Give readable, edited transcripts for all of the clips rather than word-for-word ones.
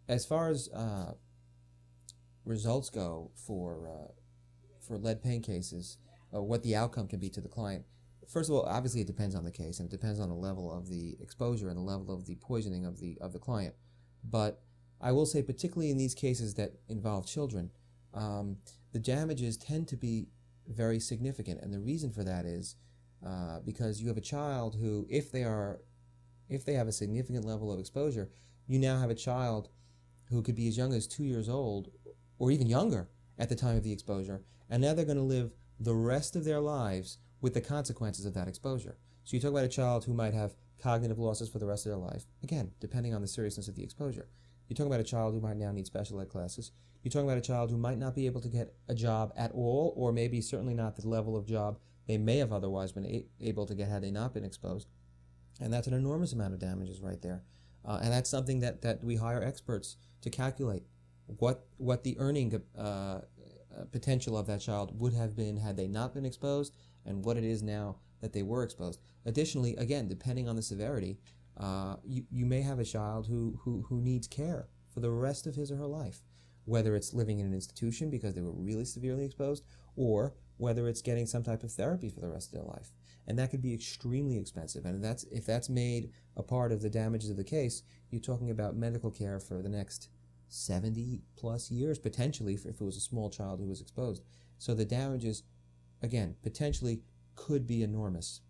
as far as results go for lead paint cases, what the outcome can be to the client. First of all, obviously it depends on the case, and it depends on the level of the exposure and the level of the poisoning of the client. But I will say, particularly in these cases that involve children, the damages tend to be very significant, and the reason for that is because you have a child who, if they have a significant level of exposure, you now have a child who could be as young as 2 years old, or even younger at the time of the exposure, and now they're going to live the rest of their lives with the consequences of that exposure. So you talk about a child who might have cognitive losses for the rest of their life, again, depending on the seriousness of the exposure. You're talking about a child who might now need special ed classes. You're talking about a child who might not be able to get a job at all, or maybe certainly not the level of job they may have otherwise been able to get had they not been exposed. And that's an enormous amount of damages right there. And that's something that we hire experts to calculate what the earning potential of that child would have been had they not been exposed, and what it is now that they were exposed. Additionally, again, depending on the severity, you may have a child who needs care for the rest of his or her life, whether it's living in an institution because they were really severely exposed, or whether it's getting some type of therapy for the rest of their life. And that could be extremely expensive. And if that's made a part of the damages of the case, you're talking about medical care for the next 70 plus years, potentially, if it was a small child who was exposed. So the damages, again, potentially could be enormous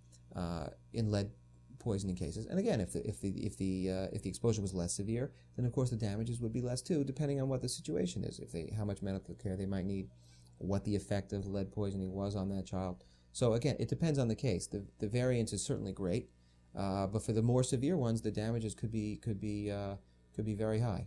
in lead poisoning cases. And again, if the exposure was less severe, then of course the damages would be less too, depending on what the situation is, how much medical care they might need, what the effect of lead poisoning was on that child. So again, it depends on the case. The variance is certainly great, but for the more severe ones, the damages could be very high.